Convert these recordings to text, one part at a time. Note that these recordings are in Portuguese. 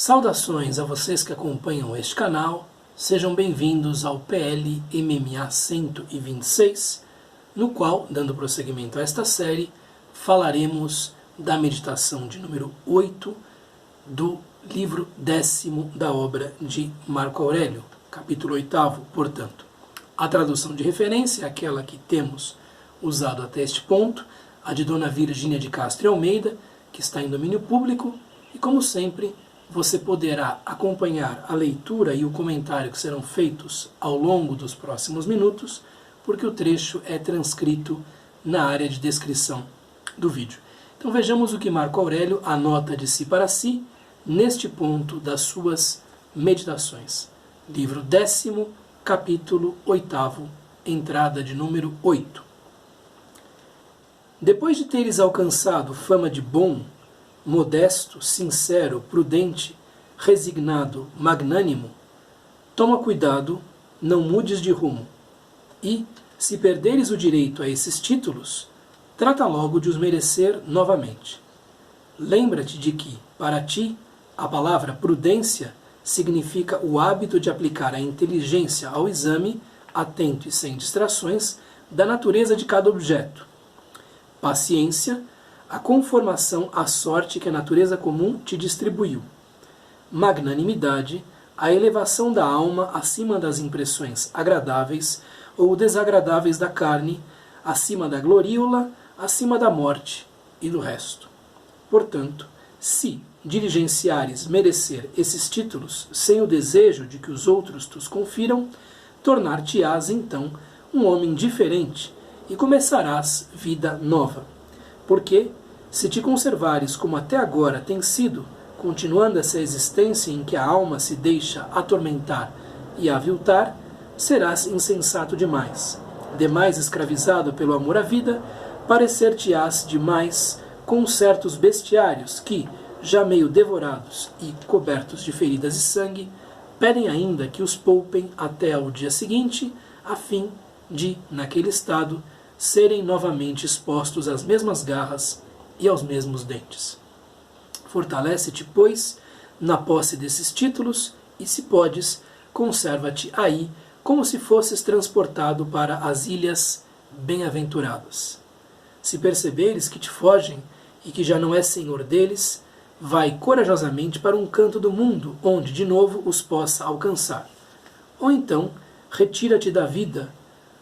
Saudações a vocês que acompanham este canal, sejam bem-vindos ao PL MMA 126, no qual, dando prosseguimento a esta série, falaremos da meditação de número 8 do livro 10º da obra de Marco Aurélio, capítulo 8º, portanto. A tradução de referência é aquela que temos usado até este ponto, a de Dona Virgínia de Castro e Almeida, que está em domínio público, e como sempre, você poderá acompanhar a leitura e o comentário que serão feitos ao longo dos próximos minutos, porque o trecho é transcrito na área de descrição do vídeo. Então vejamos o que Marco Aurélio anota de si para si, neste ponto das suas meditações. Livro 10º, capítulo 8º, entrada de número 8. Depois de teres alcançado fama de bom, modesto, sincero, prudente, resignado, magnânimo, toma cuidado, não mudes de rumo, e, se perderes o direito a esses títulos, trata logo de os merecer novamente. Lembra-te de que, para ti, a palavra prudência significa o hábito de aplicar a inteligência ao exame, atento e sem distrações, da natureza de cada objeto. Paciência, a conformação à sorte que a natureza comum te distribuiu. Magnanimidade, a elevação da alma acima das impressões agradáveis ou desagradáveis da carne, acima da gloríola, acima da morte e do resto. Portanto, se diligenciares merecer esses títulos sem o desejo de que os outros te os confiram, tornar-te-ás então um homem diferente e começarás vida nova. Porque, se te conservares como até agora tem sido, continuando essa existência em que a alma se deixa atormentar e aviltar, serás insensato demais. Demais escravizado pelo amor à vida, parecer-te-ás demais com certos bestiários que, já meio devorados e cobertos de feridas e sangue, pedem ainda que os poupem até ao dia seguinte, a fim de, naquele estado, serem novamente expostos às mesmas garras e aos mesmos dentes. Fortalece-te, pois, na posse desses títulos, e se podes, conserva-te aí, como se fosses transportado para as ilhas bem-aventuradas. Se perceberes que te fogem e que já não és senhor deles, vai corajosamente para um canto do mundo, onde de novo os possa alcançar. Ou então, retira-te da vida,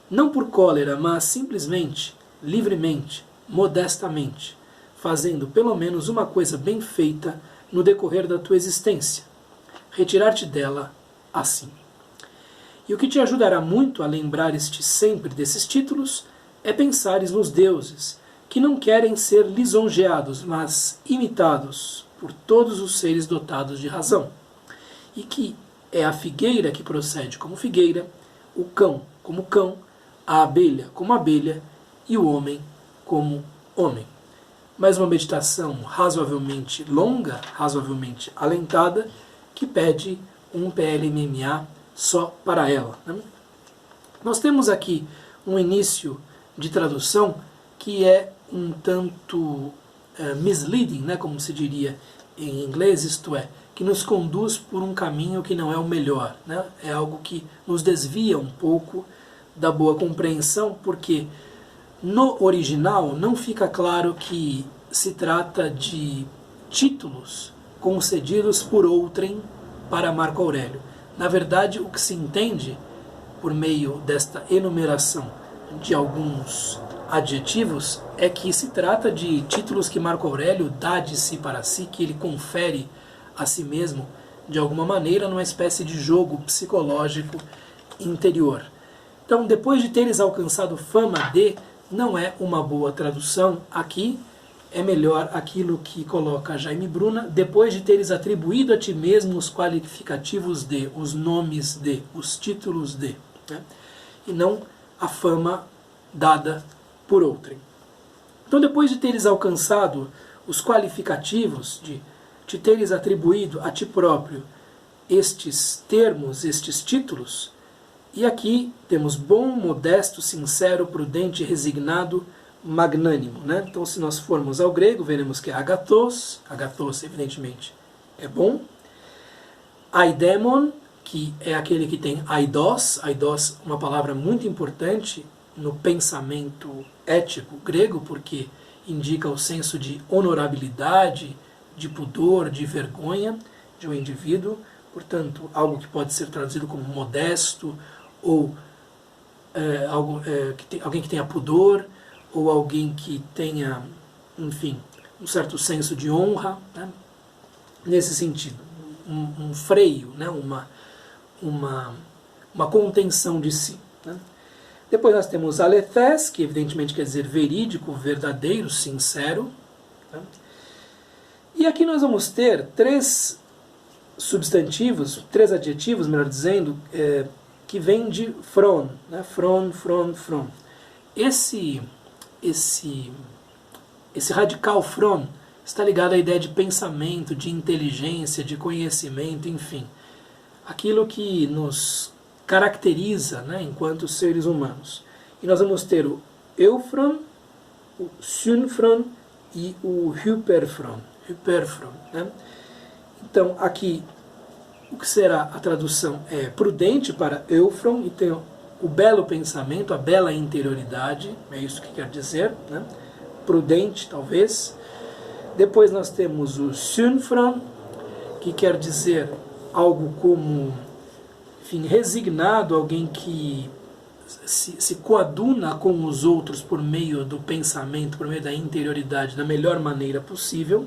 não por cólera, mas simplesmente, livremente, modestamente, fazendo pelo menos uma coisa bem feita no decorrer da tua existência. Retirar-te dela assim. E o que te ajudará muito a lembrar-te sempre desses títulos é pensares nos deuses, que não querem ser lisonjeados, mas imitados por todos os seres dotados de razão, e que é a figueira que procede como figueira, o cão como cão, a abelha como abelha e o homem como homem. Mas uma meditação razoavelmente longa, razoavelmente alentada, que pede um PLMMA só para ela, né? Nós temos aqui um início de tradução que é um tanto misleading, né, como se diria em inglês, isto é, que nos conduz por um caminho que não é o melhor, né? É algo que nos desvia um pouco da boa compreensão, porque no original não fica claro que se trata de títulos concedidos por outrem para Marco Aurélio. Na verdade, o que se entende por meio desta enumeração de alguns adjetivos é que se trata de títulos que Marco Aurélio dá de si para si, que ele confere a si mesmo de alguma maneira numa espécie de jogo psicológico interior. Então, depois de teres alcançado fama de, não é uma boa tradução aqui, é melhor aquilo que coloca Jaime Bruna, depois de teres atribuído a ti mesmo os qualificativos de, os nomes de, os títulos de, né? E não a fama dada por outrem. Então, depois de teres alcançado os qualificativos, de te teres atribuído a ti próprio estes termos, estes títulos, e aqui temos bom, modesto, sincero, prudente, resignado, magnânimo, né? Então, se nós formos ao grego, veremos que é agathos, agathos, evidentemente, é bom, Aidemon, que é aquele que tem aidos, aidos uma palavra muito importante no pensamento ético grego, porque indica o senso de honorabilidade, de pudor, de vergonha de um indivíduo, portanto, algo que pode ser traduzido como modesto, ou alguém que tenha pudor, ou alguém que tenha, enfim, um certo senso de honra, né? Nesse sentido, um freio, né? uma contenção de si. Né? Depois nós temos alethés, que evidentemente quer dizer verídico, verdadeiro, sincero. Né? E aqui nós vamos ter três substantivos, três adjetivos, melhor dizendo, que vêm de fron, né? Fron. Esse radical fron está ligado à ideia de pensamento, de inteligência, de conhecimento, enfim. Aquilo que nos caracteriza, né, enquanto seres humanos. E nós vamos ter o eufron, o synfron e o hyperfron. Né? Então, aqui, o que será a tradução é prudente para eufron, e tem o belo pensamento, a bela interioridade, é isso que quer dizer, né? Prudente, talvez. Depois nós temos o synfron, que quer dizer algo como, enfim, resignado, alguém que se coaduna com os outros por meio do pensamento, por meio da interioridade, da melhor maneira possível.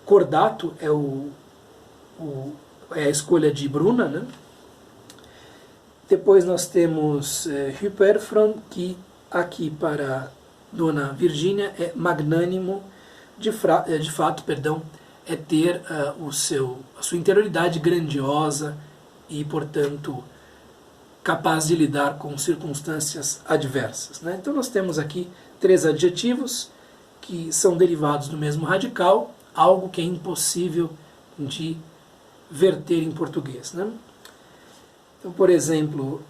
Cordato é a escolha de Bruna, né? Depois nós temos Hyperfron, que aqui para Dona Virgínia é magnânimo, de fato, é ter a sua interioridade grandiosa e, portanto, capaz de lidar com circunstâncias adversas. Né? Então nós temos aqui três adjetivos que são derivados do mesmo radical, algo que é impossível de verter em português. Né? Então, por exemplo,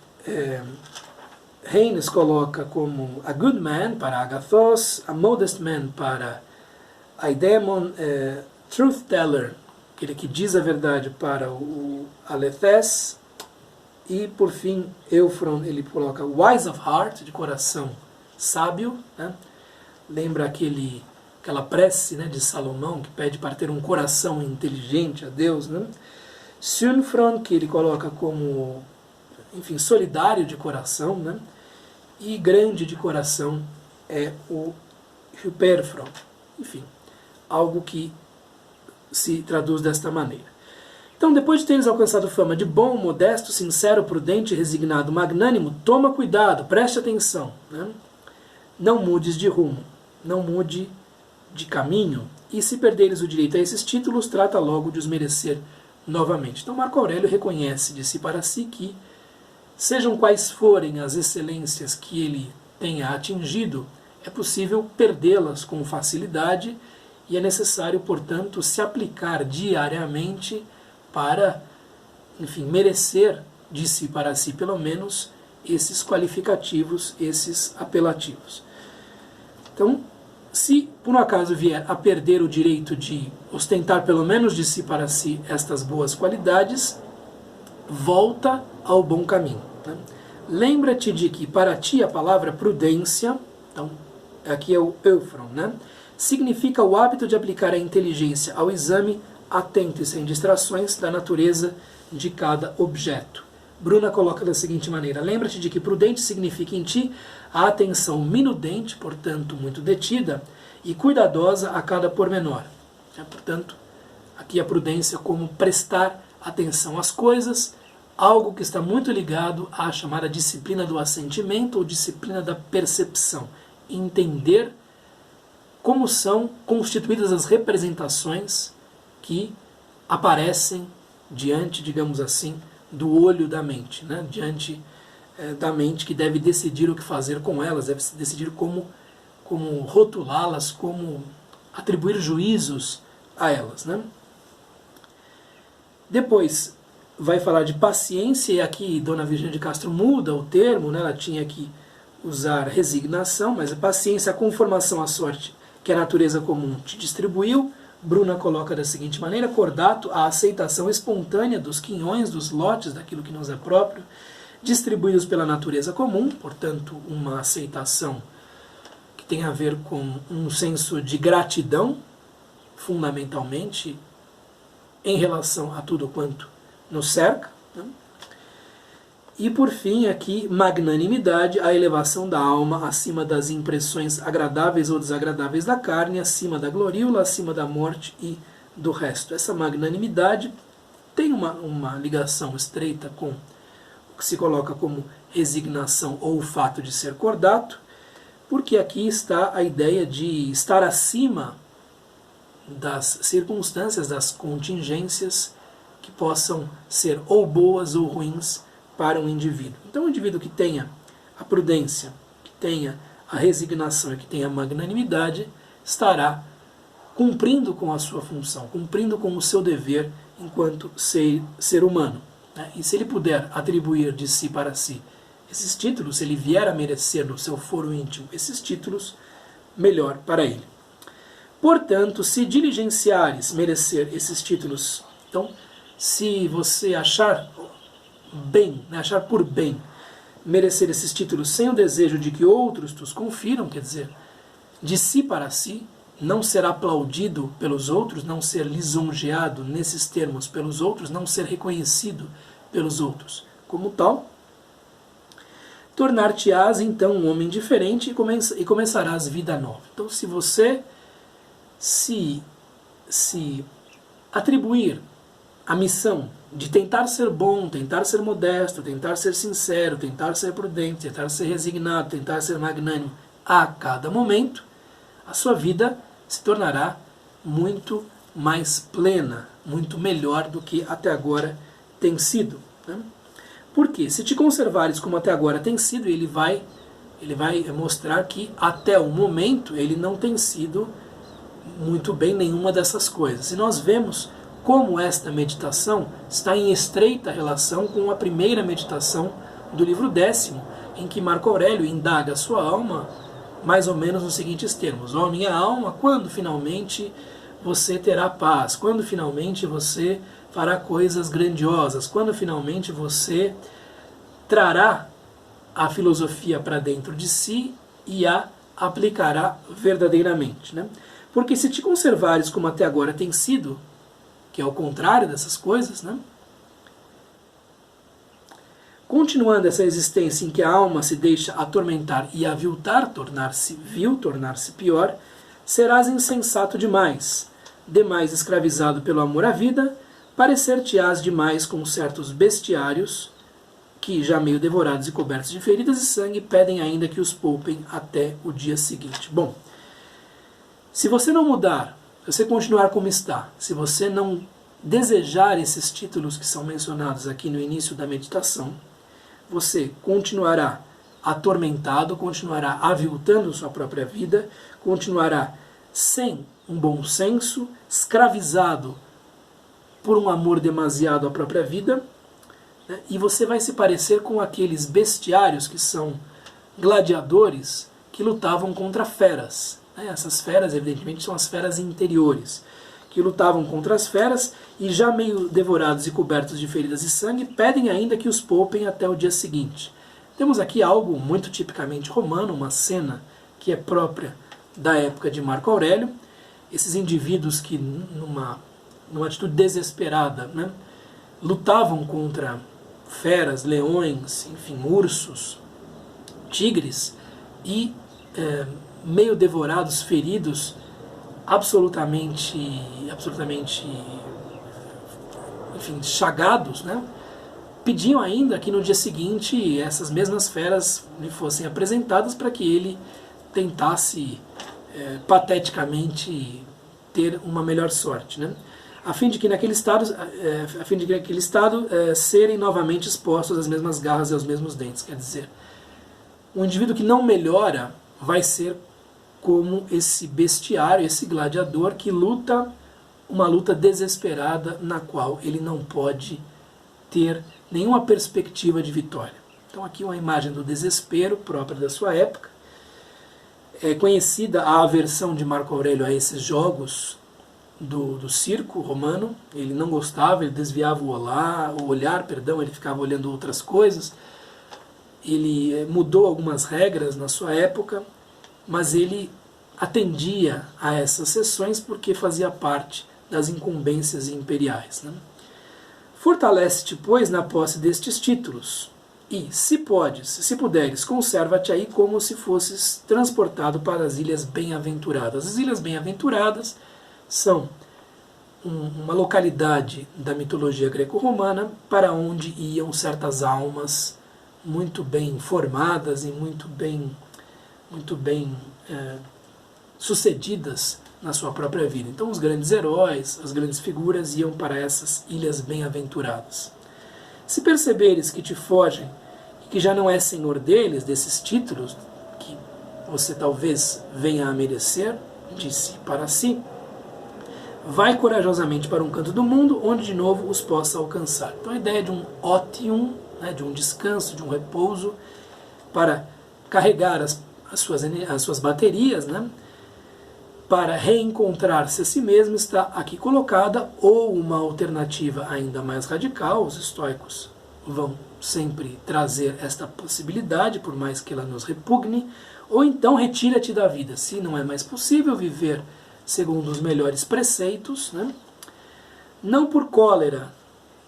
Haynes coloca como a good man para agathos, a modest man para aidemon, truth teller, aquele que diz a verdade, para o alethés, e por fim, eufron, ele coloca wise of heart, de coração sábio, né? Lembra aquela prece, né, de Salomão, que pede para ter um coração inteligente a Deus, né? Synfron, que ele coloca como, enfim, solidário de coração, né? E grande de coração é o hyperfron. Enfim, algo que se traduz desta maneira. Então, depois de teres alcançado fama de bom, modesto, sincero, prudente, resignado, magnânimo, toma cuidado, preste atenção. Né? Não mudes de rumo, não mude de caminho, e se perderes o direito a esses títulos, trata logo de os merecer novamente. Então, Marco Aurélio reconhece de si para si que, sejam quais forem as excelências que ele tenha atingido, é possível perdê-las com facilidade e é necessário, portanto, se aplicar diariamente para, enfim, merecer de si para si, pelo menos, esses qualificativos, esses apelativos. Então, se por um acaso vier a perder o direito de ostentar pelo menos de si para si estas boas qualidades, volta ao bom caminho. Né? Lembra-te de que para ti a palavra prudência, então aqui é o eufron, né? Significa o hábito de aplicar a inteligência ao exame atento e sem distrações da natureza de cada objeto. Bruna coloca da seguinte maneira: lembra-te de que prudente significa em ti a atenção minudente, portanto muito detida, e cuidadosa a cada pormenor. Portanto, aqui a prudência como prestar atenção às coisas, algo que está muito ligado à chamada disciplina do assentimento ou disciplina da percepção. Entender como são constituídas as representações que aparecem diante, digamos assim, do olho da mente, né? Diante da mente, que deve decidir o que fazer com elas, deve decidir como rotulá-las, como atribuir juízos a elas. Né? Depois vai falar de paciência, e aqui Dona Virgínia de Castro muda o termo, né? Ela tinha que usar resignação, mas a paciência, a conformação à sorte que a natureza comum te distribuiu, Bruna coloca da seguinte maneira: cordato, a aceitação espontânea dos quinhões, dos lotes, daquilo que nos é próprio, distribuídos pela natureza comum, portanto, uma aceitação que tem a ver com um senso de gratidão, fundamentalmente, em relação a tudo quanto nos cerca, né? E por fim aqui, magnanimidade, a elevação da alma acima das impressões agradáveis ou desagradáveis da carne, acima da gloríola, acima da morte e do resto. Essa magnanimidade tem uma ligação estreita com o que se coloca como resignação ou o fato de ser cordato, porque aqui está a ideia de estar acima das circunstâncias, das contingências que possam ser ou boas ou ruins para um indivíduo. Então, um indivíduo que tenha a prudência, que tenha a resignação e que tenha a magnanimidade, estará cumprindo com a sua função, cumprindo com o seu dever enquanto ser humano, né? E se ele puder atribuir de si para si esses títulos, se ele vier a merecer no seu foro íntimo esses títulos, melhor para ele. Portanto, se diligenciares merecer esses títulos, então, se você achar bem, né, achar por bem merecer esses títulos sem o desejo de que outros os confiram, quer dizer, de si para si, não ser aplaudido pelos outros, não ser lisonjeado nesses termos pelos outros, não ser reconhecido pelos outros como tal, tornar-te-ás então um homem diferente e começarás vida nova. Então, se você se atribuir a missão de tentar ser bom, tentar ser modesto, tentar ser sincero, tentar ser prudente, tentar ser resignado, tentar ser magnânimo a cada momento, a sua vida se tornará muito mais plena, muito melhor do que até agora tem sido, né? Porque se te conservares como até agora tem sido, ele vai mostrar que até o momento ele não tem sido muito bem nenhuma dessas coisas. E nós vemos como esta meditação está em estreita relação com a primeira meditação do livro 10º, em que Marco Aurélio indaga a sua alma mais ou menos nos seguintes termos: ó minha alma, quando finalmente você terá paz? Quando finalmente você fará coisas grandiosas? Quando finalmente você trará a filosofia para dentro de si e a aplicará verdadeiramente, né? Porque se te conservares como até agora tem sido, que é o contrário dessas coisas, né? Continuando essa existência em que a alma se deixa atormentar e aviltar, tornar-se vil, tornar-se pior, serás insensato demais escravizado pelo amor à vida, parecer-te-ás demais com certos bestiários que, já meio devorados e cobertos de feridas e sangue, pedem ainda que os poupem até o dia seguinte. Bom, se você não mudar, se você continuar como está, se você não desejar esses títulos que são mencionados aqui no início da meditação, você continuará atormentado, continuará aviltando sua própria vida, continuará sem um bom senso, escravizado por um amor demasiado à própria vida, né? E você vai se parecer com aqueles bestiários que são gladiadores que lutavam contra feras. Essas feras, evidentemente, são as feras interiores, que lutavam contra as feras e, já meio devorados e cobertos de feridas e sangue, pedem ainda que os poupem até o dia seguinte. Temos aqui algo muito tipicamente romano, uma cena que é própria da época de Marco Aurélio. Esses indivíduos que, numa atitude desesperada, né, lutavam contra feras, leões, enfim, ursos, tigres e meio devorados, feridos, absolutamente, enfim, chagados, né? Pediam ainda que no dia seguinte essas mesmas feras lhe fossem apresentadas para que ele tentasse pateticamente ter uma melhor sorte, né? A fim de que naquele estado, serem novamente expostos às mesmas garras e aos mesmos dentes. Quer dizer, um indivíduo que não melhora vai ser como esse bestiário, esse gladiador que luta uma luta desesperada na qual ele não pode ter nenhuma perspectiva de vitória. Então aqui uma imagem do desespero própria da sua época. É conhecida a aversão de Marco Aurélio a esses jogos do circo romano. Ele não gostava, ele desviava o olhar, ele ficava olhando outras coisas. Ele mudou algumas regras na sua época, mas ele atendia a essas sessões porque fazia parte das incumbências imperiais, né? Fortalece-te, pois, na posse destes títulos, e, se puderes, conserva-te aí como se fosses transportado para as Ilhas Bem-Aventuradas. As Ilhas Bem-Aventuradas são uma localidade da mitologia greco-romana para onde iam certas almas muito bem formadas e muito bem sucedidas na sua própria vida. Então os grandes heróis, as grandes figuras iam para essas ilhas bem-aventuradas. Se perceberes que te fogem e que já não é senhor deles, desses títulos que você talvez venha a merecer, disse para si, vai corajosamente para um canto do mundo onde de novo os possa alcançar. Então a ideia de um otium, né, de um descanso, de um repouso, para carregar as suas baterias, né, para reencontrar-se a si mesmo, está aqui colocada, ou uma alternativa ainda mais radical. Os estoicos vão sempre trazer esta possibilidade, por mais que ela nos repugne, ou então retira-te da vida, se não é mais possível viver segundo os melhores preceitos, né? Não por cólera,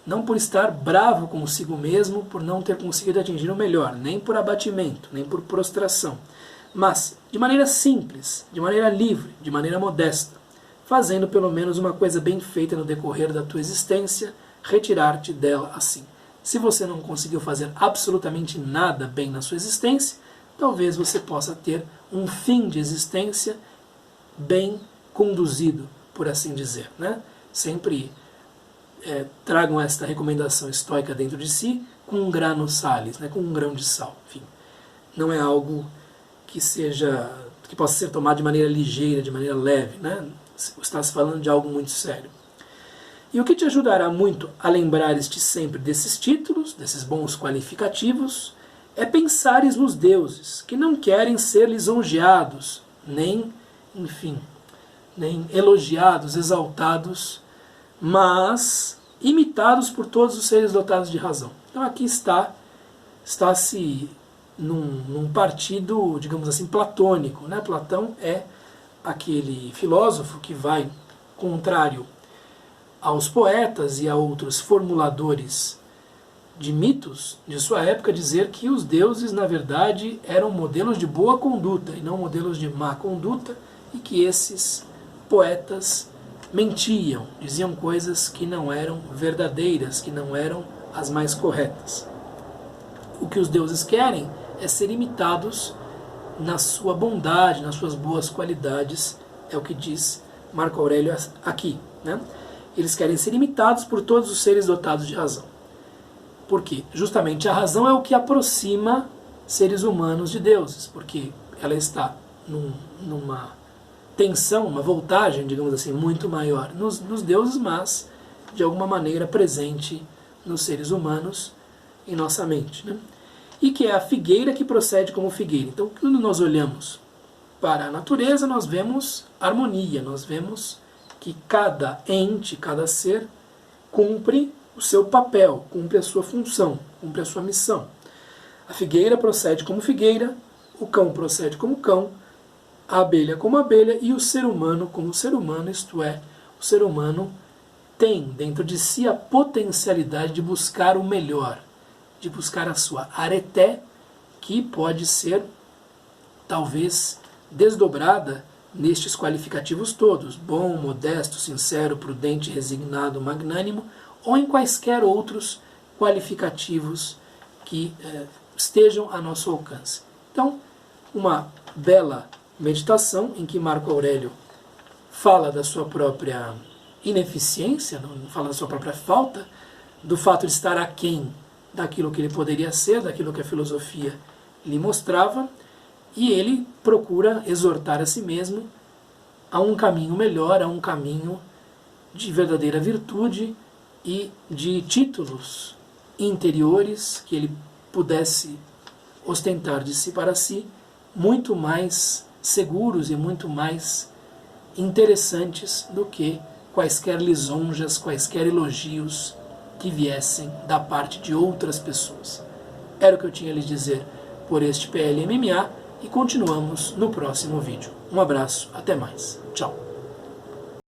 não por estar bravo consigo mesmo, por não ter conseguido atingir o melhor, nem por abatimento, nem por prostração, mas de maneira simples, de maneira livre, de maneira modesta, fazendo pelo menos uma coisa bem feita no decorrer da tua existência, retirar-te dela assim. Se você não conseguiu fazer absolutamente nada bem na sua existência, talvez você possa ter um fim de existência bem conduzido, por assim dizer, né? Sempre tragam esta recomendação estoica dentro de si com um grano salis, né? Com um grão de sal. Enfim, não é algo que possa ser tomado de maneira ligeira, de maneira leve, né? Está se falando de algo muito sério. E o que te ajudará muito a lembrares-te sempre desses títulos, desses bons qualificativos, é pensares nos deuses, que não querem ser lisonjeados, nem elogiados, exaltados, mas imitados por todos os seres dotados de razão. Então aqui está-se num partido, digamos assim, platônico, né? Platão é aquele filósofo que vai contrário aos poetas e a outros formuladores de mitos de sua época, dizer que os deuses, na verdade, eram modelos de boa conduta e não modelos de má conduta, e que esses poetas mentiam, diziam coisas que não eram verdadeiras, que não eram as mais corretas. O que os deuses querem é ser imitados na sua bondade, nas suas boas qualidades, é o que diz Marco Aurélio aqui, né? Eles querem ser imitados por todos os seres dotados de razão. Por quê? Justamente a razão é o que aproxima seres humanos de deuses, porque ela está numa tensão, uma voltagem, digamos assim, muito maior nos deuses, mas de alguma maneira presente nos seres humanos, em nossa mente, né? E que é a figueira que procede como figueira. Então, quando nós olhamos para a natureza, nós vemos harmonia, nós vemos que cada ente, cada ser, cumpre o seu papel, cumpre a sua função, cumpre a sua missão. A figueira procede como figueira, o cão procede como cão, a abelha como abelha e o ser humano como ser humano, isto é, o ser humano tem dentro de si a potencialidade de buscar o melhor, de buscar a sua areté, que pode ser, talvez, desdobrada nestes qualificativos todos: bom, modesto, sincero, prudente, resignado, magnânimo, ou em quaisquer outros qualificativos que estejam a nosso alcance. Então, uma bela meditação em que Marco Aurélio fala da sua própria ineficiência, não fala da sua própria falta, do fato de estar aquém daquilo que ele poderia ser, daquilo que a filosofia lhe mostrava, e ele procura exortar a si mesmo a um caminho melhor, a um caminho de verdadeira virtude e de títulos interiores que ele pudesse ostentar de si para si, muito mais seguros e muito mais interessantes do que quaisquer lisonjas, quaisquer elogios que viessem da parte de outras pessoas. Era o que eu tinha a lhes dizer por este PL MMA e continuamos no próximo vídeo. Um abraço, até mais. Tchau.